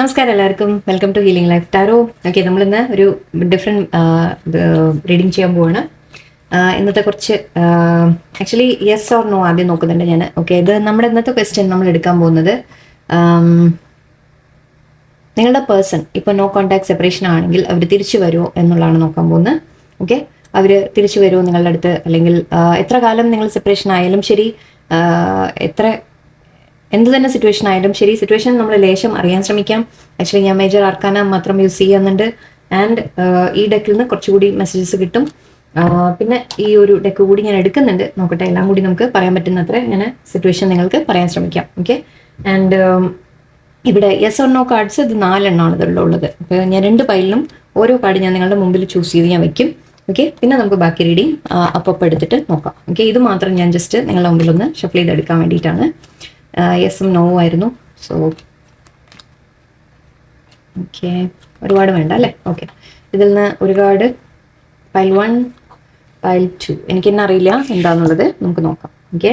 നമസ്കാരം എല്ലാവർക്കും. Welcome to healing life tarot. Okay, നമ്മളിന്ന് ഒരു ഡിഫറെൻറ്റ് റീഡിങ് ചെയ്യാൻ പോവാണ്. ഇന്നത്തെ കുറച്ച് ആക്ച്വലി യെസ് ഓർ നോ ആദ്യം നോക്കുന്നുണ്ട് ഞാൻ. ഓക്കെ, ഇത് നമ്മുടെ ഇന്നത്തെ ക്വസ്റ്റ്യൻ നമ്മൾ എടുക്കാൻ പോകുന്നത്, നിങ്ങളുടെ പേഴ്സൺ ഇപ്പോൾ നോ കോൺടാക്ട് സെപ്പറേഷൻ ആണെങ്കിൽ അവർ തിരിച്ചു വരുമോ എന്നുള്ളതാണ് നോക്കാൻ പോകുന്നത്. ഓക്കെ, അവർ തിരിച്ചു വരുമോ നിങ്ങളുടെ അടുത്ത്, അല്ലെങ്കിൽ എത്ര കാലം നിങ്ങൾ സെപ്പറേഷൻ ആയാലും ശരി, എത്ര എന്ത് തന്നെ സിറ്റുവേഷൻ ആയാലും ശരി, സിറ്റുവേഷൻ നമ്മൾ ലേശം അറിയാൻ ശ്രമിക്കാം. ആക്ച്വലി ഞാൻ മേജർ ആർക്കാന മാത്രം യൂസ് ചെയ്യുന്നുണ്ട്. ആൻഡ് ഈ ഡെക്കിൽ നിന്ന് കുറച്ചുകൂടി മെസ്സേജസ് കിട്ടും. പിന്നെ ഈ ഒരു ഡെക്ക് കൂടി ഞാൻ എടുക്കുന്നുണ്ട്. നോക്കട്ടെ, എല്ലാം കൂടി നമുക്ക് പറയാൻ പറ്റുന്നത്ര ഞാൻ സിറ്റുവേഷൻ നിങ്ങൾക്ക് പറയാൻ ശ്രമിക്കാം. ഓക്കെ, ആൻഡ് ഇവിടെ യെസ് ഓർ നോ കാർഡ്സ് ഇത് 4 എണ്ണമാണ് ഇതിലുള്ളത്. അപ്പോൾ ഞാൻ 2 പൈലിലും ഓരോ കാർഡ് ഞാൻ നിങ്ങളുടെ മുമ്പിൽ ചൂസ് ചെയ്ത് ഞാൻ വെക്കും. ഓക്കെ, പിന്നെ നമുക്ക് ബാക്കി റീഡിങ് അപ്പം എടുത്തിട്ട് നോക്കാം. ഓക്കെ, ഇത് മാത്രം ഞാൻ ജസ്റ്റ് നിങ്ങളുടെ മുമ്പിൽ ഒന്ന് ഷഫിൾ ചെയ്തെടുക്കാൻ വേണ്ടിയിട്ടാണ്. യെസും നോവും ആയിരുന്നു. സോ ഓക്കെ, ഒരുപാട് വേണ്ട അല്ലേ? ഓക്കെ, ഇതിൽ നിന്ന് ഒരു കാർഡ് പൈൽ 1, പൈൽ 2 എനിക്ക് തന്നെ അറിയില്ല എന്താണെന്നുള്ളത്, നമുക്ക് നോക്കാം. ഓക്കെ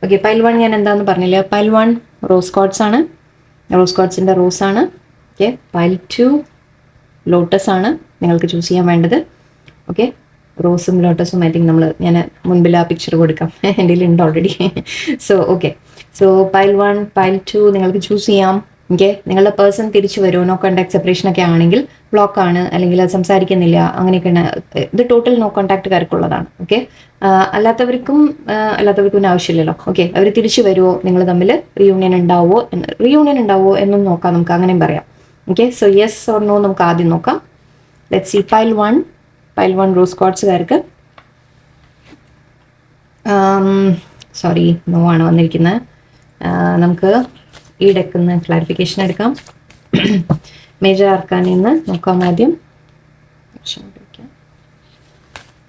ഓക്കെ, പൈൽ 1 ഞാൻ എന്താണെന്ന് പറഞ്ഞില്ല. പൈൽ 1 റോസ് കോഡ്സ് ആണ്, റോസ് കോഡ്സിൻ്റെ റോസ് ആണ്. ഓക്കെ, പൈൽ 2 ലോട്ടസ് ആണ് നിങ്ങൾക്ക് ചൂസ് ചെയ്യാൻ വേണ്ടത്. ഓക്കെ, റോസും ലോട്ടസും ഐ തിങ്ക് ഞാൻ മുൻപിൽ ആ പിക്ചർ കൊടുക്കാം, എൻ്റെ ഉണ്ട് already. So okay, so pile 1, pile 2 നിങ്ങൾക്ക് ചൂസ് ചെയ്യാം. ഓക്കെ, നിങ്ങളുടെ പേഴ്സൺ തിരിച്ചു വരുമോ? നോ കോൺടാക്ട് സെപ്പറേഷൻ ഒക്കെ ആണെങ്കിൽ ബ്ലോക്ക് ആണ്, അല്ലെങ്കിൽ അത് സംസാരിക്കുന്നില്ല, അങ്ങനെയൊക്കെയാണ്. ഇത് ടോട്ടൽ നോ കോൺടാക്റ്റുകാർക്കുള്ളതാണ്. ഓക്കെ, അല്ലാത്തവർക്കും ആവശ്യമില്ലല്ലോ. ഓക്കെ, അവർ തിരിച്ചു വരുമോ, നിങ്ങൾ തമ്മിൽ റീയൂണിയൻ ഉണ്ടാവുമോ എന്നും നോക്കാം, നമുക്ക് അങ്ങനെയും പറയാം. Okay, so yes or no നമുക്ക് ആദ്യം നോക്കാം. Let's see. പൈൽ 1 റോസ് കോഡ്സുകാർക്ക് സോറി, നോ ആണ് വന്നിരിക്കുന്നത്. നമുക്ക് ഈ ഡെക്കിൽ നിന്ന് ക്ലാരിഫിക്കേഷൻ എടുക്കാം. മേജർ ആർക്കാനിൽ നിന്ന് നോക്കാം ആദ്യം.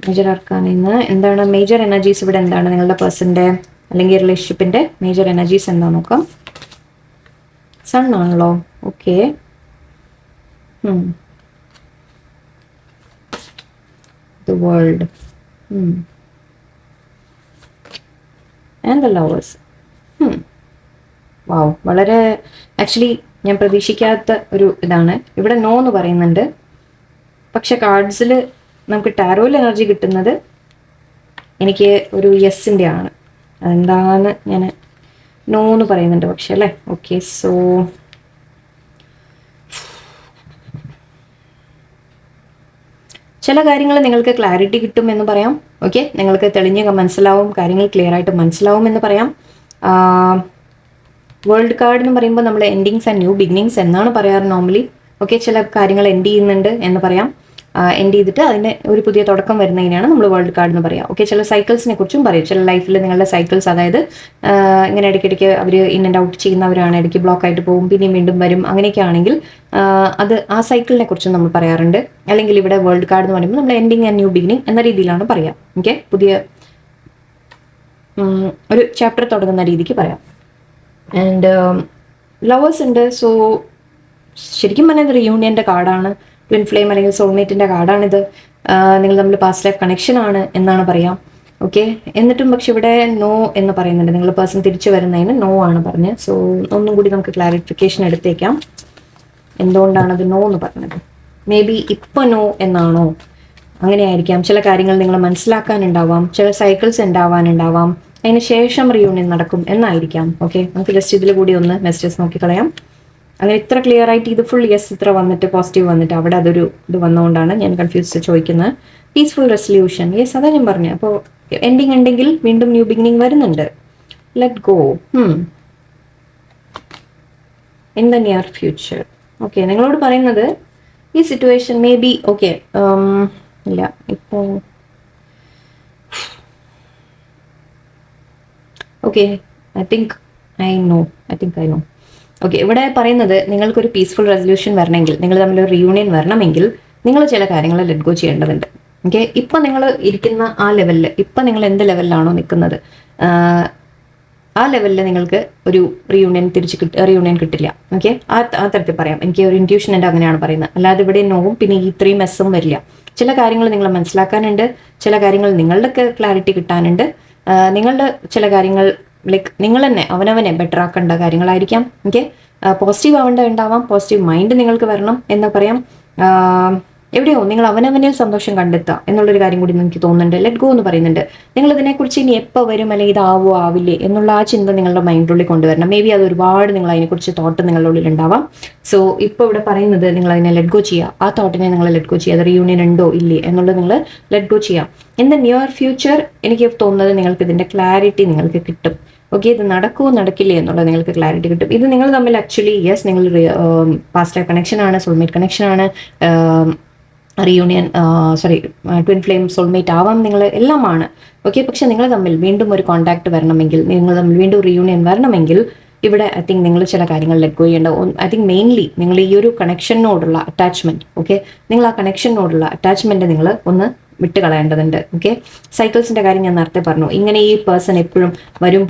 മേജർ ആർക്കാനിൽ നിന്ന് എന്താണ് മേജർ എനർജീസ്, ഇവിടെ എന്താണ് നിങ്ങളുടെ പേഴ്സൻ്റെ അല്ലെങ്കിൽ റിലേഷൻഷിപ്പിൻ്റെ മേജർ എനർജീസ് എന്താ നോക്കാം. സൺ ആണല്ലോ. Okay, the world and the lovers. വാവ്, വളരെ ആക്ച്വലി ഞാൻ പ്രതീക്ഷിക്കാത്ത ഒരു ഇതാണ്. ഇവിടെ നോ എന്ന് പറയുന്നുണ്ട്, പക്ഷെ കാർഡ്സിൽ നമുക്ക് ടാരോയിൽ എനർജി കിട്ടുന്നത് എനിക്ക് ഒരു യെസ്സിൻ്റെ ആണ്. അതെന്താന്ന് ഞാൻ നോ എന്ന് പറയുന്നുണ്ട് പക്ഷെ അല്ലേ. ഓക്കെ, സോ ചില കാര്യങ്ങൾ നിങ്ങൾക്ക് ക്ലാരിറ്റി കിട്ടും എന്ന് പറയാം. ഓക്കെ, നിങ്ങൾക്ക് തെളിഞ്ഞ് മനസ്സിലാവും, കാര്യങ്ങൾ ക്ലിയർ ആയിട്ട് മനസ്സിലാവും എന്ന് പറയാം. വേൾഡ് കാർഡ് എന്ന് പറയുമ്പോൾ നമ്മൾ എൻഡിങ്സ് ആൻഡ് ന്യൂ ബിഗിനിങ്സ് എന്നാണ് പറയാറ് നോർമലി. ഓക്കെ, ചില കാര്യങ്ങൾ എൻഡ് ചെയ്യുന്നുണ്ട് എന്ന് പറയാം. എൻഡ് ചെയ്തിട്ട് അതിൻ്റെ ഒരു പുതിയ തുടക്കം വരുന്നതിനാണ് നമ്മൾ വേൾഡ് കാർഡ് എന്ന് പറയാം. ഓക്കെ, ചില സൈക്കിൾസിനെ കുറിച്ചും പറയും. ചില ലൈഫിൽ നിങ്ങളുടെ സൈക്കിൾസ്, അതായത് ഇങ്ങനെ ഇടയ്ക്കിടയ്ക്ക് അവർ ഇൻ ആൻഡ് ഔട്ട് ചെയ്യുന്നവരാണ്, ഇടയ്ക്ക് ബ്ലോക്ക് ആയിട്ട് പോകും, പിന്നെയും വീണ്ടും വരും, അങ്ങനെയൊക്കെ ആണെങ്കിൽ അത് ആ സൈക്കിളിനെ കുറിച്ചും നമ്മൾ പറയാറുണ്ട്. അല്ലെങ്കിൽ ഇവിടെ വേൾഡ് കാർഡ് എന്ന് പറയുമ്പോൾ നമ്മൾ എൻഡിങ് ആൻഡ് ന്യൂ ബിഗിനിങ് എന്ന രീതിയിലാണ് പറയാം. ഓക്കെ, പുതിയ ഒരു ചാപ്റ്റർ തുടങ്ങുന്ന രീതിക്ക് പറയാം. ആൻഡ് ലവേഴ്സ് ഉണ്ട്. സോ ശരിക്കും പറഞ്ഞാൽ ഇത് റിയൂണിയൻ്റെ കാർഡാണ്. ട്വിൻ ഫ്ലെയിം അല്ലെങ്കിൽ സോൾമേറ്റിൻ്റെ കാർഡാണിത്. നിങ്ങൾ തമ്മിൽ പാസ്റ്റ് ലൈഫ് കണക്ഷൻ ആണ് എന്നാണ് പറയാം. ഓക്കെ, എന്നിട്ടും പക്ഷെ ഇവിടെ നോ എന്ന് പറയുന്നുണ്ട്. നിങ്ങൾ പേഴ്സൺ തിരിച്ചു വരുന്നതിന് നോ ആണ് പറഞ്ഞത്. സോ ഒന്നും കൂടി നമുക്ക് ക്ലാരിഫിക്കേഷൻ എടുത്തേക്കാം, എന്തുകൊണ്ടാണത് നോ എന്ന് പറഞ്ഞത്. മേ ബി ഇപ്പോൾ നോ എന്നാണോ, അങ്ങനെയായിരിക്കാം. ചില കാര്യങ്ങൾ നിങ്ങൾ മനസ്സിലാക്കാനുണ്ടാവാം, ചില സൈക്കിൾസ് ഉണ്ടാവാനുണ്ടാവാം, അതിന് ശേഷം റിയൂണിയൻ നടക്കും എന്നായിരിക്കാം. ഓക്കെ, നമുക്ക് ജസ്റ്റ് ഇതിൽ കൂടി ഒന്ന് മെസ്സേജസ് നോക്കിക്കളയാം. അങ്ങനെ ഇത്ര ക്ലിയർ ആയിട്ട് ഇത് ഫുൾ യെസ് ഇത്ര വന്നിട്ട് പോസിറ്റീവ് വന്നിട്ട് അവിടെ അതൊരു ഇത് വന്നുകൊണ്ടാണ് ഞാൻ കൺഫ്യൂസ് ചോദിക്കുന്നത്. പീസ്ഫുൾ റെസൊല്യൂഷൻ, യെസ് അതാ ഞാൻ പറഞ്ഞു. അപ്പോൾ എൻഡിങ് ഉണ്ടെങ്കിൽ വീണ്ടും ന്യൂ ബിഗിനിങ് വരുന്നുണ്ട്. Let go in the near future. Okay, നിങ്ങളോട് പറയുന്നത് ഈ സിറ്റുവേഷൻ മേ ബി ഓക്കെ ഇല്ല ഇപ്പോൾ. Okay, I think I know. Okay, ഇവിടെ പറയുന്നത് നിങ്ങൾക്കൊരു പീസ്ഫുൾ റെസൊല്യൂഷൻ വരണമെങ്കിൽ, നിങ്ങൾ തമ്മിൽ ഒരു റിയൂണിയൻ വരണമെങ്കിൽ നിങ്ങൾ ചില കാര്യങ്ങൾ ലെറ്റ് ഗോ ചെയ്യേണ്ടതുണ്ട്. ഓക്കെ, ഇപ്പം നിങ്ങൾ ഇരിക്കുന്ന ആ ലെവലിൽ, ഇപ്പം നിങ്ങൾ എന്ത് ലെവലിലാണോ നിൽക്കുന്നത് ആ ലെവലിൽ നിങ്ങൾക്ക് ഒരു റിയൂണിയൻ കിട്ടില്ല. ഓക്കെ, ആ തരത്തിൽ പറയാം. എനിക്ക് ഒരു ഇൻറ്റ്യൂഷൻ ഉണ്ട്, അങ്ങനെയാണ് പറയുന്നത്. അല്ലാതെ ഇവിടെ നോവും പിന്നെ ഈ 3 മെസ്സും വരില്ല. ചില കാര്യങ്ങൾ നിങ്ങൾ മനസ്സിലാക്കാനുണ്ട്, ചില കാര്യങ്ങൾ നിങ്ങളുടെ ക്ലാരിറ്റി കിട്ടാനുണ്ട്, നിങ്ങളുടെ ചില കാര്യങ്ങൾ ലൈക്ക് നിങ്ങൾ തന്നെ അവനവനെ ബെറ്റർ ആക്കേണ്ട കാര്യങ്ങളായിരിക്കാം. ഓക്കെ, പോസിറ്റീവ് ആവേണ്ട ഉണ്ടാവാം, പോസിറ്റീവ് മൈൻഡ് നിങ്ങൾക്ക് വരണം എന്ന് പറയാം. എവിടെയോ നിങ്ങൾ അവനവനിൽ സന്തോഷം കണ്ടെത്തുക എന്നുള്ളൊരു കാര്യം കൂടി എനിക്ക് തോന്നുന്നുണ്ട്. ലെറ്റ് ഗോ എന്ന് പറയുന്നുണ്ട്. നിങ്ങൾ ഇതിനെക്കുറിച്ച് ഇനി എപ്പോൾ വരും, അല്ലെങ്കിൽ ഇതാവോ ആവില്ലേ എന്നുള്ള ആ ചിന്ത നിങ്ങളുടെ മൈൻഡിനുള്ളിൽ കൊണ്ടുവരണം. മേ ബി അത് ഒരുപാട് നിങ്ങൾ അതിനെക്കുറിച്ച് തോട്ട് നിങ്ങളുടെ ഉള്ളിൽ ഉണ്ടാവാം. സോ ഇപ്പോൾ ഇവിടെ പറയുന്നത് നിങ്ങൾ അതിനെ ലെറ്റ് ഗോ ചെയ്യുക. ആ തോട്ടിനെ നിങ്ങൾ ലെറ്റ് ഗോ ചെയ്യുക. അത് റിയൂണിയൻ ഉണ്ടോ ഇല്ലേ എന്നുള്ളത് നിങ്ങൾ ലെറ്റ് ഗോ ചെയ്യാം. ഇൻ ദ നിയർ ഫ്യൂച്ചർ എനിക്ക് തോന്നുന്നത് നിങ്ങൾക്ക് ഇതിന്റെ ക്ലാരിറ്റി നിങ്ങൾക്ക് കിട്ടും. ഓക്കെ, ഇത് നടക്കുമോ നടക്കില്ലേ എന്നുള്ളത് നിങ്ങൾക്ക് ക്ലാരിറ്റി കിട്ടും. ഇത് നിങ്ങൾ തമ്മിൽ ആക്ച്വലി യെസ്, നിങ്ങൾ പാസ്റ്റ് ലൈഫ് കണക്ഷൻ ആണ്, സോൾമേറ്റ് കണക്ഷൻ ആണ്, റിയൂണിയൻ ട്വിൻ ഫ്ലെയിം സോൾമേറ്റ് ആവാം, നിങ്ങൾ എല്ലാമാണ്. ഓക്കെ, പക്ഷെ നിങ്ങൾ തമ്മിൽ വീണ്ടും ഒരു കോൺടാക്ട് വരണമെങ്കിൽ, നിങ്ങൾ തമ്മിൽ വീണ്ടും റിയൂണിയൻ വരണമെങ്കിൽ ഇവിടെ ഐ തിങ്ക് നിങ്ങൾ ചില കാര്യങ്ങൾ ലെറ്റ് ഗോ ചെയ്യേണ്ട. ഐ തിങ്ക് മെയിൻലി നിങ്ങൾ ഈ ഒരു കണക്ഷനോടുള്ള അറ്റാച്ച്മെന്റ്, ഓക്കെ, നിങ്ങൾ ആ കണക്ഷനോടുള്ള അറ്റാച്ച്മെന്റ് നിങ്ങൾ ഒന്ന് വിട്ട് കളയേണ്ടതുണ്ട്. ഓക്കെ, സൈക്കിൾസിന്റെ കാര്യം ഞാൻ നേരത്തെ പറഞ്ഞു. ഇങ്ങനെ ഈ പേഴ്സൺ എപ്പോഴും വരും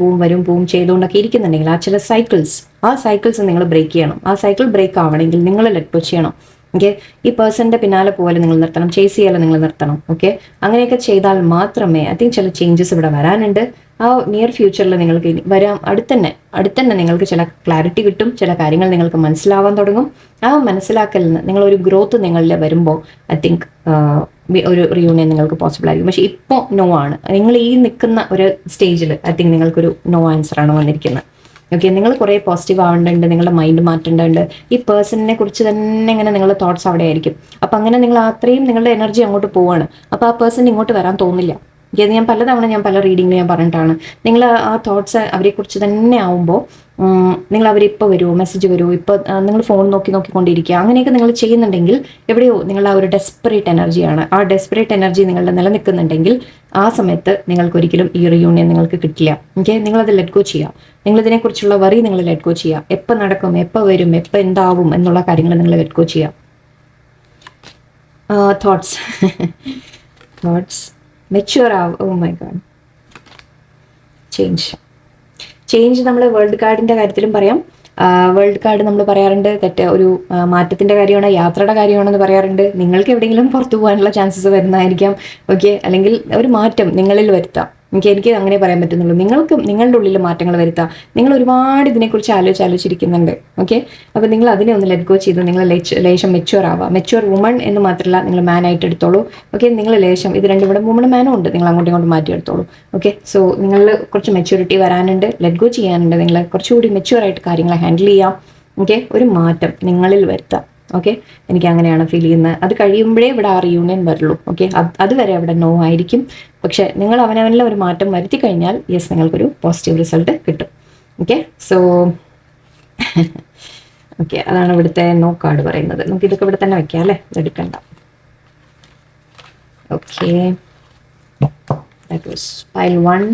പോവും ചെയ്തുകൊണ്ടൊക്കെ ഇരിക്കുന്നുണ്ടെങ്കിൽ ആ ചില സൈക്കിൾസ് നിങ്ങൾ ബ്രേക്ക് ചെയ്യണം. ആ സൈക്കിൾ ബ്രേക്ക് ആവണമെങ്കിൽ നിങ്ങൾ ലെറ്റ് ഗോ ചെയ്യണം. ഓക്കെ, ഈ പേഴ്സന്റെ പിന്നാലെ പോലെ നിങ്ങൾ നിർത്തണം, ചേസ് ചെയ്യാതെ നിങ്ങൾ നിർത്തണം. ഓക്കെ, അങ്ങനെയൊക്കെ ചെയ്താൽ മാത്രമേ ഐ തിങ്ക് ചില ചേഞ്ചസ് ഇവിടെ വരാനുണ്ട്. ആ നിയർ ഫ്യൂച്ചറിൽ നിങ്ങൾക്ക് വരാം, അടുത്തന്നെ നിങ്ങൾക്ക് ചില ക്ലാരിറ്റി കിട്ടും, ചില കാര്യങ്ങൾ നിങ്ങൾക്ക് മനസ്സിലാവാൻ തുടങ്ങും. ആ മനസ്സിലാക്കലിൽ നിന്ന് നിങ്ങളൊരു ഗ്രോത്ത് നിങ്ങളിൽ വരുമ്പോൾ ഐ തിങ്ക് ഒരു റിയൂണിയൻ നിങ്ങൾക്ക് പോസിബിൾ ആയിരിക്കും. പക്ഷെ ഇപ്പോൾ നോ ആണ്. നിങ്ങൾ ഈ നിൽക്കുന്ന ഒരു സ്റ്റേജിൽ ഐ തിങ്ക് നിങ്ങൾക്കൊരു നോ ആൻസർ ആണ് വന്നിരിക്കുന്നത്. ഓക്കെ, നിങ്ങൾ കുറേ പോസിറ്റീവ് ആവേണ്ടതുണ്ട്, നിങ്ങളുടെ മൈൻഡ് മാറ്റേണ്ടതുണ്ട്. ഈ പേഴ്സണിനെ കുറിച്ച് തന്നെ ഇങ്ങനെ നിങ്ങളുടെ തോട്ട്സ് അവിടെ ആയിരിക്കും. അപ്പം അങ്ങനെ നിങ്ങൾ അത്രയും നിങ്ങളുടെ എനർജി അങ്ങോട്ട് പോവാണ്. അപ്പോൾ ആ പേഴ്സൺ ഇങ്ങോട്ട് വരാൻ തോന്നില്ല. ഇത് ഞാൻ പല റീഡിങ്ങിൽ ഞാൻ പറഞ്ഞിട്ടാണ്. നിങ്ങൾ ആ തോട്ട്സ് അവരെക്കുറിച്ച് തന്നെ ആവുമ്പോൾ നിങ്ങൾ അവരിപ്പോൾ വരുമോ, മെസ്സേജ് വരുമോ, ഇപ്പോൾ നിങ്ങൾ ഫോൺ നോക്കിക്കൊണ്ടിരിക്കുക, അങ്ങനെയൊക്കെ നിങ്ങൾ ചെയ്യുന്നുണ്ടെങ്കിൽ എവിടെയോ നിങ്ങളുടെ ആ ഒരു ഡെസ്പറേറ്റ് എനർജിയാണ്. ആ ഡെസ്പറേറ്റ് എനർജി നിങ്ങളുടെ നിലനിൽക്കുന്നുണ്ടെങ്കിൽ ആ സമയത്ത് നിങ്ങൾക്കൊരിക്കലും ഈ റിയൂണിയൻ നിങ്ങൾക്ക് കിട്ടില്ല. ഓക്കെ, നിങ്ങളത് ലെറ്റ് ഗോ ചെയ്യുക. നിങ്ങളിതിനെക്കുറിച്ചുള്ള വറി നിങ്ങൾ ലെറ്റ് ഗോ ചെയ്യുക. എപ്പോൾ നടക്കും, എപ്പോൾ വരും, എപ്പോൾ എന്താവും എന്നുള്ള കാര്യങ്ങൾ നിങ്ങൾ ലെറ്റ് ഗോ ചെയ്യുക. തോട്ട്സ് മെച്യൂർ ആവും. ഓ മൈ ഗോഡ്, ചേഞ്ച് നമ്മൾ വേൾഡ് കാർഡിന്റെ കാര്യത്തിലും പറയാം. വേൾഡ് കാർഡ് നമ്മൾ പറയാറുണ്ട് ഒരു മാറ്റത്തിന്റെ കാര്യമാണ്, യാത്രയുടെ കാര്യമാണെന്ന് പറയാറുണ്ട്. നിങ്ങൾക്ക് എവിടെയെങ്കിലും പുറത്തു പോകാനുള്ള ചാൻസസ് വരുന്നതായിരിക്കാം. ഓക്കെ, അല്ലെങ്കിൽ ഒരു മാറ്റം നിങ്ങളിൽ വരുത്താം. എനിക്ക് അങ്ങനെ പറയാൻ പറ്റുന്നുള്ളൂ. നിങ്ങളുടെ ഉള്ളിൽ മാറ്റങ്ങൾ വരുത്താം. നിങ്ങൾ ഒരുപാട് ഇതിനെക്കുറിച്ച് ആലോചിച്ചിരിക്കുന്നുണ്ട്. ഓക്കെ, അപ്പോൾ നിങ്ങൾ അതിനെ ഒന്ന് ലെറ്റ് ഗോ ചെയ്ത് നിങ്ങൾ ലേശം മെച്യൂർ ആവാം. മെച്യൂർ വുമൺ എന്ന് മാത്രമല്ല, നിങ്ങൾ മാൻ ആയിട്ട് എടുത്തോളൂ. ഓക്കെ, നിങ്ങൾ ലേശം ഇത് രണ്ടും ഇവിടെ വുമണും മാനും ഉണ്ട്, നിങ്ങൾ അങ്ങോട്ടും ഇങ്ങോട്ടും മാറ്റിയെടുത്തോളൂ. ഓക്കെ, സോ നിങ്ങൾ കുറച്ച് മെച്യൂരിറ്റി വരാനുണ്ട്, ലെറ്റ് ഗോ ചെയ്യാനുണ്ട്. നിങ്ങൾ കുറച്ചുകൂടി മെച്യൂർ ആയിട്ട് കാര്യങ്ങളെ ഹാൻഡിൽ ചെയ്യാം. ഓക്കെ, ഒരു മാറ്റം നിങ്ങളിൽ വരുത്താം. ഓക്കെ, എനിക്ക് അങ്ങനെയാണ് ഫീൽ ചെയ്യുന്നത്. അത് കഴിയുമ്പോഴേ ഇവിടെ ആ റിയൂണിയൻ വരുള്ളൂ. ഓക്കെ, അതുവരെ അവിടെ നോ ആയിരിക്കും. പക്ഷെ നിങ്ങൾ അവനവനിലെ ഒരു മാറ്റം വരുത്തി കഴിഞ്ഞാൽ യെസ്, നിങ്ങൾക്കൊരു പോസിറ്റീവ് റിസൾട്ട് കിട്ടും. ഓക്കെ, സോ ഓക്കെ, അതാണ് ഇവിടുത്തെ നോ കാർഡ് പറയുന്നത്. നമുക്ക് ഇതൊക്കെ ഇവിടെ തന്നെ വെക്കാം അല്ലേ, എടുക്കണ്ട. Okay, that was pile 1.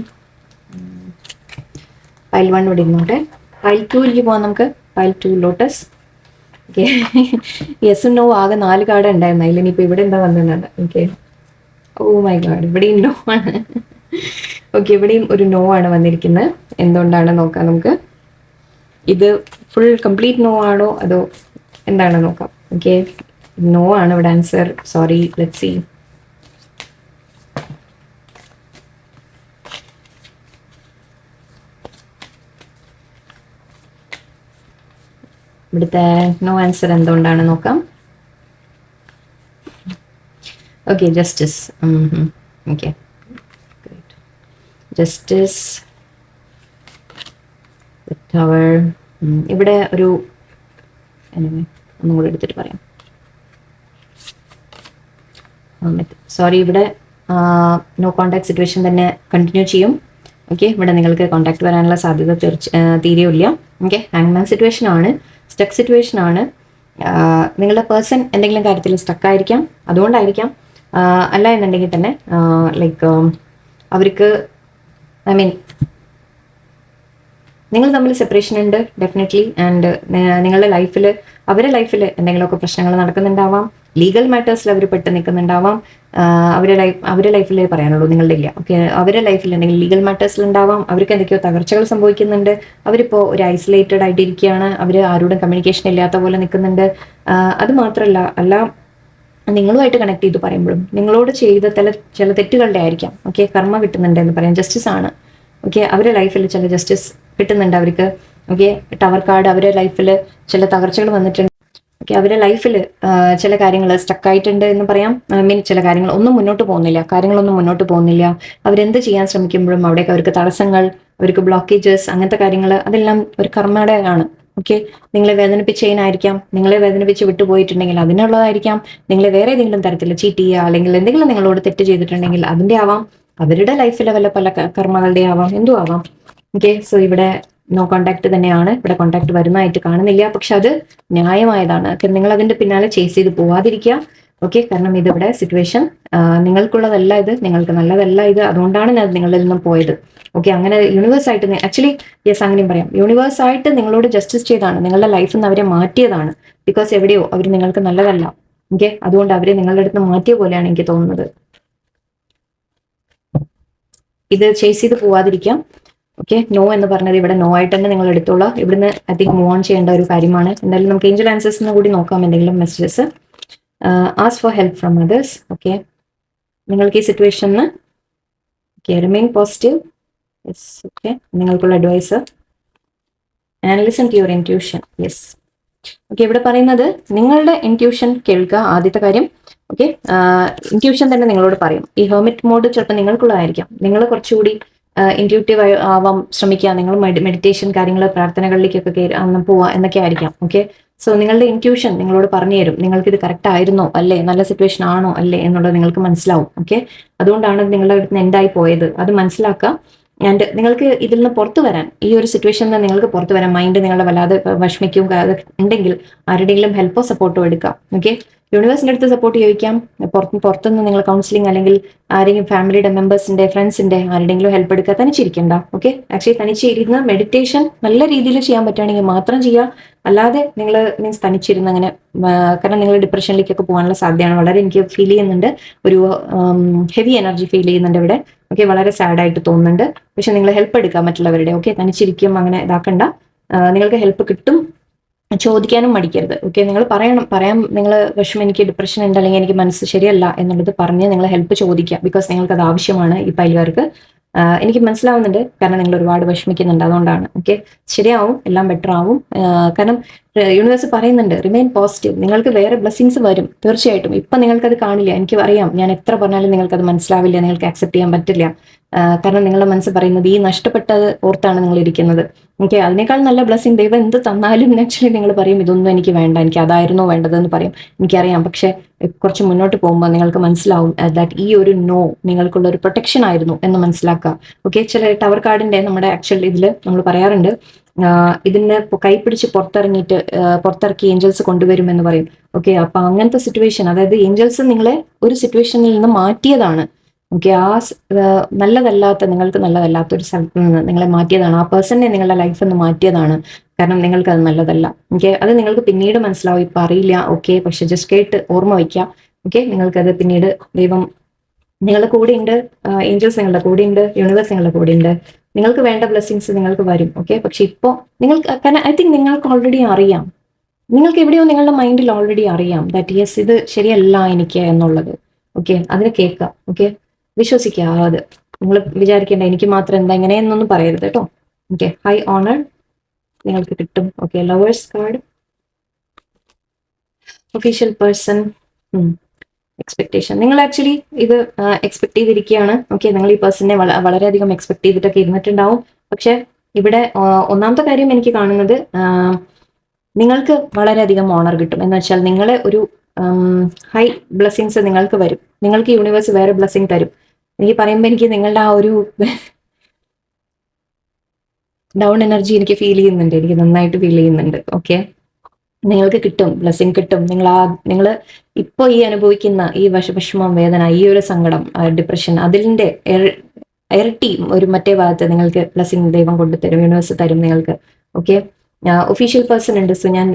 Pile 1 ഇവിടെ ഇരുന്നോട്ടെ. പൈൽ 2ലേക്ക് പോകാം നമുക്ക്. Pile 2 lotus. ഓക്കെ, യെസും നോ ആകെ 4 കാർഡ് ഉണ്ടായിരുന്നു. അതിൽ ഇനിയിപ്പോൾ ഇവിടെ എന്താ വന്നിട്ടുണ്ട്. ഓക്കെ, ഓ മൈ ഗാഡ്, ഇവിടെയും നോ ആണ്. ഓക്കെ, ഇവിടെയും ഒരു നോ ആണ് വന്നിരിക്കുന്നത്. എന്തുകൊണ്ടാണ് നോക്കാം നമുക്ക്. ഇത് ഫുൾ കംപ്ലീറ്റ് നോ ആണോ അതോ എന്താണ് നോക്കാം. ഓക്കെ, നോ ആണ് ഇവിടെ ആൻസർ. Sorry, let's see. ഇവിടുത്തെ നോ ആൻസർ എന്തുകൊണ്ടാണ് നോക്കാം. Okay, justice. Okay, justice, tower. ഇവിടെ ഒരു ഒന്നും കൂടി എടുത്തിട്ട് പറയാം. സോറി, ഇവിടെ നോ കോണ്ടാക്ട് സിറ്റുവേഷൻ തന്നെ കണ്ടിന്യൂ ചെയ്യും. ഓക്കെ, ഇവിടെ നിങ്ങൾക്ക് കോണ്ടാക്ട് വരാനുള്ള സാധ്യത തീരെയില്ല. ഓക്കെ, ഹാങ്മാൻ സിറ്റുവേഷൻ ആണ്, സ്റ്റക്ക് സിറ്റുവേഷൻ ആണ്. നിങ്ങളുടെ പേഴ്സൺ എന്തെങ്കിലും കാര്യത്തിൽ സ്റ്റക്കായിരിക്കാം, അതുകൊണ്ടായിരിക്കാം. അല്ല എന്നുണ്ടെങ്കിൽ തന്നെ ലൈക്ക് അവർക്ക് ഐ മീൻ നിങ്ങൾ തമ്മിൽ സെപ്പറേഷൻ ഉണ്ട് ഡെഫിനറ്റ്ലി. ആൻഡ് നിങ്ങളുടെ ലൈഫിൽ അവരുടെ എന്തെങ്കിലുമൊക്കെ പ്രശ്നങ്ങൾ നടക്കുന്നുണ്ടാവാം. ലീഗൽ മാറ്റേഴ്സിൽ അവർ പെട്ട് നിൽക്കുന്നുണ്ടാവാം. അവരുടെ ലൈഫിൽ പറയാനുള്ളൂ, നിങ്ങളുടെ ഇല്ല. ഓക്കെ, അവരുടെ ലൈഫിൽ എന്തെങ്കിലും ലീഗൽ മാറ്റേഴ്സിൽ ഉണ്ടാവാം. അവർക്ക് എന്തൊക്കെയോ തകർച്ചകൾ സംഭവിക്കുന്നുണ്ട്. അവരിപ്പോൾ ഒരു ഐസൊലേറ്റഡ് ആയിട്ടിരിക്കുകയാണ്. അവർ ആരോടും കമ്മ്യൂണിക്കേഷൻ ഇല്ലാത്ത പോലെ നിൽക്കുന്നുണ്ട്. അത് മാത്രമല്ല നിങ്ങളുമായിട്ട് കണക്ട് ചെയ്ത് പറയുമ്പോഴും നിങ്ങളോട് ചെയ്ത ചില തെറ്റുകളുടെ ആയിരിക്കാം. ഓക്കെ, കർമ്മ കിട്ടുന്നുണ്ട് എന്ന് പറയാം. ജസ്റ്റിസ് ആണ്. ഓക്കെ, അവരുടെ ലൈഫിൽ ചില ജസ്റ്റിസ് കിട്ടുന്നുണ്ട് അവർക്ക്. ഓക്കെ, ടവർ കാർഡ് അവരുടെ ലൈഫിൽ ചില തകർച്ചകൾ വന്നിട്ടുണ്ട്. ഓക്കെ, അവരുടെ ലൈഫിൽ ചില കാര്യങ്ങൾ സ്റ്റക്കായിട്ടുണ്ട് എന്ന് പറയാം. മീൻ ചില കാര്യങ്ങൾ ഒന്നും മുന്നോട്ട് പോകുന്നില്ല, കാര്യങ്ങളൊന്നും മുന്നോട്ട് പോകുന്നില്ല. അവരെന്ത് ചെയ്യാൻ ശ്രമിക്കുമ്പോഴും അവിടേക്ക് അവർക്ക് തടസ്സങ്ങൾ, അവർക്ക് ബ്ലോക്കേജസ്, അങ്ങനത്തെ കാര്യങ്ങൾ അതെല്ലാം ഒരു കർമ്മയുടെ ആണ്. ഓക്കെ, നിങ്ങളെ വേദനിപ്പിച്ചതിനായിരിക്കാം, നിങ്ങളെ വേദനിപ്പിച്ച് വിട്ടുപോയിട്ടുണ്ടെങ്കിൽ അതിനുള്ളതായിരിക്കാം, നിങ്ങളെ വേറെ ഏതെങ്കിലും തരത്തിൽ ചീറ്റ് ചെയ്യുക അല്ലെങ്കിൽ എന്തെങ്കിലും നിങ്ങളോട് തെറ്റ് ചെയ്തിട്ടുണ്ടെങ്കിൽ അതിന്റെ ആവാം, അവരുടെ ലൈഫിലെ വല്ല പല കർമ്മകളുടെ ആവാം, എന്തും ആവാം. ഓക്കെ, സോ ഇവിടെ നോ കോണ്ടാക്ട് തന്നെയാണ്, ഇവിടെ കോണ്ടാക്ട് വരുന്നതായിട്ട് കാണുന്നില്ല. പക്ഷെ അത് ന്യായമായതാണ്. നിങ്ങൾ അതിന്റെ പിന്നാലെ ചേസ് ചെയ്ത് പോവാതിരിക്കുക. ഓക്കെ, കാരണം ഇതിവിടെ സിറ്റുവേഷൻ നിങ്ങൾക്കുള്ളതല്ല, ഇത് നിങ്ങൾക്ക് നല്ലതല്ല, ഇത് അതുകൊണ്ടാണ് ഞാൻ നിങ്ങളിൽ നിന്നും പോയത്. ഓക്കെ, അങ്ങനെ യൂണിവേഴ്സ് ആയിട്ട് ആക്ച്വലി യെസ് അങ്ങനെയും പറയാം, യൂണിവേഴ്സ് ആയിട്ട് നിങ്ങളോട് ജസ്റ്റിസ് ചെയ്താണ്, നിങ്ങളുടെ ലൈഫിൽ നിന്ന് അവരെ മാറ്റിയതാണ്. ബിക്കോസ് എവിടെയോ അവർ നിങ്ങൾക്ക് നല്ലതല്ല. ഓക്കെ, അതുകൊണ്ട് അവരെ നിങ്ങളുടെ അടുത്ത് മാറ്റിയ പോലെയാണ് എനിക്ക് തോന്നുന്നത്. ഇത് ചേസ് ചെയ്ത് പോവാതിരിക്കാം. ഓക്കെ, നോ എന്ന് പറഞ്ഞത് ഇവിടെ നോ ആയിട്ട് തന്നെ നിങ്ങൾ എടുത്തോളാം. ഇവിടുന്ന് ഐ തിങ്ക് മൂവ് ഓൺ ചെയ്യേണ്ട ഒരു കാര്യമാണ്. എന്തായാലും നമുക്ക് ഏഞ്ചൽ ആൻസേഴ്സിന് കൂടി നോക്കാം എന്തെങ്കിലും messages. Ask for help from others. Okay, നിങ്ങൾക്ക് ഈ സിറ്റുവേഷന് റിമെയിൻ പോസിറ്റീവ്. യെസ്, ഓക്കെ, നിങ്ങൾക്കുള്ള advice and listen to your intuition. Yes, okay, ഇവിടെ പറയുന്നത് നിങ്ങളുടെ ഇൻറ്റ്യൂഷൻ കേൾക്കുക, ആദ്യത്തെ കാര്യം. ഓക്കെ, ഇൻറ്റ്യൂഷൻ തന്നെ നിങ്ങളോട് പറയും. ഈ ഹെർമിറ്റ് മോഡ് ചിലപ്പോൾ നിങ്ങൾക്കുള്ളതായിരിക്കാം. നിങ്ങൾ കുറച്ചുകൂടി ഇൻറ്റ്യൂട്ടീവ് ആവാൻ ശ്രമിക്കുക. നിങ്ങൾ മെഡിറ്റേഷൻ കാര്യങ്ങൾ, പ്രാർത്ഥനകളിലേക്കൊക്കെ പോവുക എന്നൊക്കെ ആയിരിക്കാം. ഓക്കെ, സോ നിങ്ങളുടെ ഇൻറ്റ്യൂഷൻ നിങ്ങളോട് പറഞ്ഞു തരും, നിങ്ങൾക്ക് ഇത് കറക്റ്റ് ആയിരുന്നോ അല്ലേ, നല്ല സിറ്റുവേഷൻ ആണോ അല്ലേ എന്നുള്ളത് നിങ്ങൾക്ക് മനസ്സിലാവും. ഓക്കെ, അതുകൊണ്ടാണ് നിങ്ങളുടെ അടുത്ത് എൻഡായി പോയത്, അത് മനസ്സിലാക്കുക. ആൻഡ് നിങ്ങൾക്ക് ഇതിൽ നിന്ന് പുറത്തു വരാൻ, ഈ ഒരു സിറ്റുവേഷനിൽ നിന്ന് നിങ്ങൾക്ക് പുറത്തു വരാൻ, മൈൻഡ് നിങ്ങളുടെ വല്ലാതെ വിഷമിക്കും ഉണ്ടെങ്കിൽ ആരുടെയെങ്കിലും ഹെൽപ്പോ സപ്പോർട്ടോ എടുക്കാം. ഓക്കെ, യൂണിവേഴ്സിന്റെ അടുത്ത് സപ്പോർട്ട് ചോദിക്കാം. പുറത്തുനിന്ന് നിങ്ങൾ കൗൺസിലിംഗ് അല്ലെങ്കിൽ ആരെങ്കിലും ഫാമിലിയുടെ മെമ്പേഴ്സിന്റെ, ഫ്രണ്ട്സിന്റെ ആരുടെയെങ്കിലും ഹെൽപ്പ് എടുക്കുക. തനിച്ചിരിക്കണ്ട. ഓക്കെ, ആക്ച്വലി തനിച്ചിരുന്ന് മെഡിറ്റേഷൻ നല്ല രീതിയിൽ ചെയ്യാൻ പറ്റുകയാണെങ്കിൽ മാത്രം ചെയ്യുക. അല്ലാതെ നിങ്ങൾ മീൻസ് തനിച്ചിരുന്ന് അങ്ങനെ, കാരണം നിങ്ങൾ ഡിപ്രഷനിലേക്കൊക്കെ പോകാനുള്ള സാധ്യതയാണ്. വളരെ എനിക്ക് ഫീൽ ചെയ്യുന്നുണ്ട്, ഒരു ഹെവി എനർജി ഫീൽ ചെയ്യുന്നുണ്ട് ഇവിടെ. ഓക്കെ, വളരെ സാഡായിട്ട് തോന്നുന്നുണ്ട്. പക്ഷെ നിങ്ങൾ ഹെൽപ്പ് എടുക്കുക മറ്റുള്ളവരുടെ. ഓക്കെ, തനിച്ചിരിക്കും അങ്ങനെ ഇതാക്കണ്ട, നിങ്ങൾക്ക് ഹെൽപ്പ് കിട്ടും. ചോദിക്കാനും മടിക്കരുത്. ഓക്കെ, നിങ്ങൾ പറയാം നിങ്ങൾ വിഷമം, എനിക്ക് ഡിപ്രഷൻ ഉണ്ട് അല്ലെങ്കിൽ എനിക്ക് മനസ്സ് ശരിയല്ല എന്നുള്ളത് പറഞ്ഞ് നിങ്ങൾ ഹെൽപ്പ് ചോദിക്കുക. ബിക്കോസ് നിങ്ങൾക്ക് അത് ആവശ്യമാണ് ഈ പൈലുകാർക്ക്. എനിക്ക് മനസ്സിലാവുന്നുണ്ട്, കാരണം നിങ്ങൾ ഒരുപാട് വിഷമിക്കുന്നുണ്ട്, അതുകൊണ്ടാണ്. ഓക്കെ, ശരിയാവും, എല്ലാം ബെറ്റർ ആവും. കാരണം യൂണിവേഴ്സ് പറയുന്നുണ്ട് റിമെയിൻ പോസിറ്റീവ്. നിങ്ങൾക്ക് വേറെ ബ്ലെസ്സിങ്സ് വരും തീർച്ചയായിട്ടും. ഇപ്പം നിങ്ങൾക്കത് കാണില്ല, എനിക്ക് അറിയാം. ഞാൻ എത്ര പറഞ്ഞാലും നിങ്ങൾക്കത് മനസ്സിലാവില്ല, നിങ്ങൾക്ക് ആക്സെപ്റ്റ് ചെയ്യാൻ പറ്റില്ല. കാരണം നിങ്ങളുടെ മനസ്സ് പറയുന്നത് ഈ നഷ്ടപ്പെട്ടത് ഓർത്താണ് നിങ്ങൾ ഇരിക്കുന്നത്. ഓക്കെ, അതിനേക്കാൾ നല്ല ബ്ലെസ്സിങ് ദൈവം എന്ത് തന്നാലും ആക്ച്വലി നിങ്ങൾ പറയും ഇതൊന്നും എനിക്ക് വേണ്ട, എനിക്ക് അതായിരുന്നോ വേണ്ടതെന്ന് പറയും. എനിക്കറിയാം. പക്ഷെ കുറച്ച് മുന്നോട്ട് പോകുമ്പോൾ നിങ്ങൾക്ക് മനസ്സിലാവും ദാറ്റ് ഈ ഒരു നോ നിങ്ങൾക്കുള്ള ഒരു പ്രൊട്ടക്ഷൻ ആയിരുന്നു എന്ന് മനസ്സിലാക്കുക. ഓക്കെ, ചില ടവർ കാർഡിന്റെ നമ്മുടെ ആക്ച്വൽ ഇതിൽ നമ്മൾ പറയാറുണ്ട്, ഇതിനെ കൈപ്പിടിച്ച് പുറത്തിറക്കി ഏഞ്ചൽസ് കൊണ്ടുവരും എന്ന് പറയും. ഓക്കെ, അപ്പൊ അങ്ങനത്തെ സിറ്റുവേഷൻ, അതായത് ഏഞ്ചൽസ് നിങ്ങളെ ഒരു സിറ്റുവേഷനിൽ നിന്ന് മാറ്റിയതാണ്. ഓക്കെ, ആ നിങ്ങൾക്ക് നല്ലതല്ലാത്ത ഒരു സ്ഥലത്ത് നിന്ന് നിങ്ങളെ മാറ്റിയതാണ്. ആ പേഴ്സണെ നിങ്ങളുടെ ലൈഫിൽ നിന്ന് മാറ്റിയതാണ്. കാരണം നിങ്ങൾക്ക് അത് നല്ലതല്ല. ഓക്കെ, അത് നിങ്ങൾക്ക് പിന്നീട് മനസ്സിലാവും, ഇപ്പൊ അറിയില്ല. ഓക്കെ, പക്ഷെ ജസ്റ്റ് കേട്ട് ഓർമ്മ വയ്ക്കാം. ഓക്കെ, നിങ്ങൾക്കത് പിന്നീട് ദൈവം നിങ്ങളുടെ കൂടെയുണ്ട്, ഏഞ്ചൽസ് നിങ്ങളുടെ കൂടെയുണ്ട്, യൂണിവേഴ്സ് നിങ്ങളുടെ കൂടെയുണ്ട്. നിങ്ങൾക്ക് വേണ്ട ബ്ലെസ്സിങ്സ് നിങ്ങൾക്ക് വരും. ഓക്കെ, പക്ഷെ ഇപ്പോൾ കാരണം ഐ തിങ്ക് നിങ്ങൾക്ക് ഓൾറെഡി അറിയാം, നിങ്ങൾക്ക് എവിടെയോ നിങ്ങളുടെ മൈൻഡിൽ ഓൾറെഡി അറിയാം ദാറ്റ് യെസ് ഇത് ശരിയല്ല എനിക്ക് എന്നുള്ളത്. ഓക്കെ, അതിനെ കേൾക്കാം. ഓക്കെ, വിശ്വസിക്കുക. അത് നിങ്ങൾ വിചാരിക്കേണ്ട എനിക്ക് മാത്രം എന്താ ഇങ്ങനെയെന്നൊന്നും പറയരുത് കേട്ടോ. ഓക്കെ, ഹൈ ഓണർ നിങ്ങൾക്ക് കിട്ടും. Okay, lovers card, official person, expectation. നിങ്ങൾ ആക്ച്വലി ഇത് എക്സ്പെക്ട് ചെയ്തിരിക്കുകയാണ്. ഓക്കെ, നിങ്ങൾ ഈ പേഴ്സണിനെ വളരെയധികം എക്സ്പെക്ട് ചെയ്തിട്ടൊക്കെ ഇരുന്നിട്ടുണ്ടാവും. പക്ഷെ ഇവിടെ ഒന്നാമത്തെ കാര്യം എനിക്ക് കാണുന്നത് നിങ്ങൾക്ക് വളരെയധികം ഓണർ കിട്ടും. എന്ന് വെച്ചാൽ നിങ്ങളെ ഒരു ഹൈ ബ്ലെസ്സിങ്സ് നിങ്ങൾക്ക് വരും. നിങ്ങൾക്ക് യൂണിവേഴ്സ് വേറെ ബ്ലെസ്സിങ് തരും. എനിക്ക് പറയുമ്പോൾ എനിക്ക് നിങ്ങളുടെ ആ ഒരു ഡൗൺ എനർജി എനിക്ക് ഫീൽ ചെയ്യുന്നുണ്ട്, എനിക്ക് നന്നായിട്ട് ഫീൽ ചെയ്യുന്നുണ്ട്. ഓക്കെ, നിങ്ങൾക്ക് കിട്ടും, ബ്ലെസ്സിങ് കിട്ടും. നിങ്ങൾ ഇപ്പോൾ ഈ അനുഭവിക്കുന്ന ഈ വിഷമം, വേദന, ഈ ഒരു സങ്കടം, ഡിപ്രഷൻ, അതിൻ്റെ ഇരട്ടി ഒരു മറ്റേ ഭാഗത്ത് നിങ്ങൾക്ക് ബ്ലെസ്സിങ് ദൈവം കൊണ്ടുതരും, യൂണിവേഴ്സ് തരും നിങ്ങൾക്ക്. ഓക്കെ, ഒഫീഷ്യൽ പേഴ്സൺ ഉണ്ട്. സോ ഞാൻ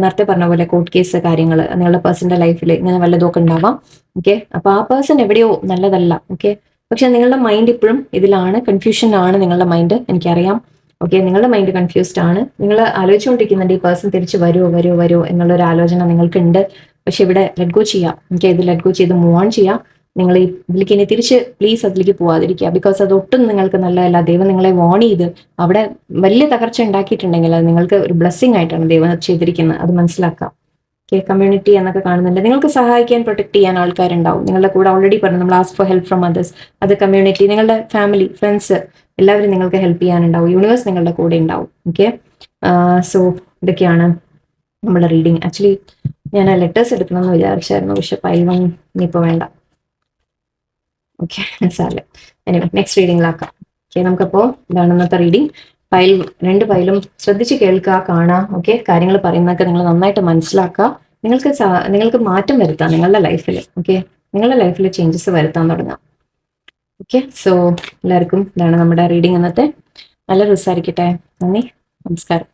നേരത്തെ പറഞ്ഞ പോലെ കോർട്ട് കേസ് കാര്യങ്ങൾ നിങ്ങളുടെ പേഴ്സണിന്റെ ലൈഫിൽ ഇങ്ങനെ വല്ലതൊക്കെ ഉണ്ടാവാം. ഓക്കെ, അപ്പൊ ആ പേഴ്സൺ എവിടെയോ നല്ലതല്ല. ഓക്കെ, പക്ഷെ നിങ്ങളുടെ മൈൻഡ് ഇപ്പോഴും ഇതിലാണ്, കൺഫ്യൂഷനിലാണ് നിങ്ങളുടെ മൈൻഡ്, എനിക്കറിയാം. ഓക്കെ, നിങ്ങളുടെ മൈൻഡ് കൺഫ്യൂസ്ഡ് ആണ്. നിങ്ങൾ ആലോചിച്ചുകൊണ്ടിരിക്കുന്നുണ്ട് ഈ പേഴ്സൺ തിരിച്ച് വരുമോ എന്നുള്ളൊരു ആലോചന നിങ്ങൾക്കുണ്ട്. പക്ഷെ ഇവിടെ ലെറ്റ് ഗോ ചെയ്യാം. ഓക്കെ, ഇത് ലെറ്റ് ഗോ ചെയ്ത് മൂവ് ഓൺ ചെയ്യാം. നിങ്ങൾ ഇതിലേക്ക് ഇനി തിരിച്ച് പ്ലീസ് അതിലേക്ക് പോവാതിരിക്കുക. ബിക്കോസ് അത് ഒട്ടും നിങ്ങൾക്ക് നല്ലതല്ല. ദൈവം നിങ്ങളെ വാൺ ചെയ്ത് അവിടെ വലിയ തകർച്ച ഉണ്ടാക്കിയിട്ടുണ്ടെങ്കിൽ അത് നിങ്ങൾക്ക് ഒരു ബ്ലെസ്സിങ് ആയിട്ടാണ് ദൈവം ചെയ്തിരിക്കുന്നത്. അത് മനസ്സിലാക്കാം. കമ്മ്യൂണിറ്റി എന്നൊക്കെ കാണുന്നുണ്ട്. നിങ്ങൾക്ക് സഹായിക്കാൻ പ്രൊട്ടക്ട് ചെയ്യാൻ ആൾക്കാരുണ്ടാവും നിങ്ങളുടെ കൂടെ. ഓൾറെഡി പറഞ്ഞു നമ്മൾ ask for help from others. അത് കമ്മ്യൂണിറ്റി, നിങ്ങളുടെ ഫാമിലി, ഫ്രണ്ട്സ് എല്ലാവരും നിങ്ങൾക്ക് ഹെൽപ്പ് ചെയ്യാനുണ്ടാവും. യൂണിവേഴ്സ് നിങ്ങളുടെ കൂടെ ഉണ്ടാവും. ഓക്കെ, സോ ഇതൊക്കെയാണ് നമ്മുടെ റീഡിങ്. ആക്ച്വലി ഞാൻ ആ ലെറ്റേഴ്സ് എടുക്കണമെന്ന് വിചാരിച്ചായിരുന്നു, പക്ഷെ പൈൽ 1 ഇനിയിപ്പോൾ വേണ്ട. ഓക്കെ, സാരമില്ല. Anyway next റീഡിങ്ങിലാക്കാം. ഓക്കെ, നമുക്കപ്പോൾ ഇതാണ് ഇന്നത്തെ റീഡിങ്. 2 പൈലും ശ്രദ്ധിച്ച് കേൾക്കുക, കാണുക. ഓക്കെ, കാര്യങ്ങൾ പറയുന്നതൊക്കെ നിങ്ങൾ നന്നായിട്ട് മനസ്സിലാക്കുക. നിങ്ങൾക്ക് മാറ്റം വരുത്താം നിങ്ങളുടെ ലൈഫിൽ. ഓക്കെ, നിങ്ങളുടെ ലൈഫിൽ ചേഞ്ചസ് വരുത്താൻ തുടങ്ങാം. ഓക്കെ, സോ എല്ലാവർക്കും ഇതാണ് നമ്മുടെ റീഡിങ് ഇന്നത്തെ. നല്ല ദിവസമായിരിക്കട്ടെ. നന്ദി, നമസ്കാരം.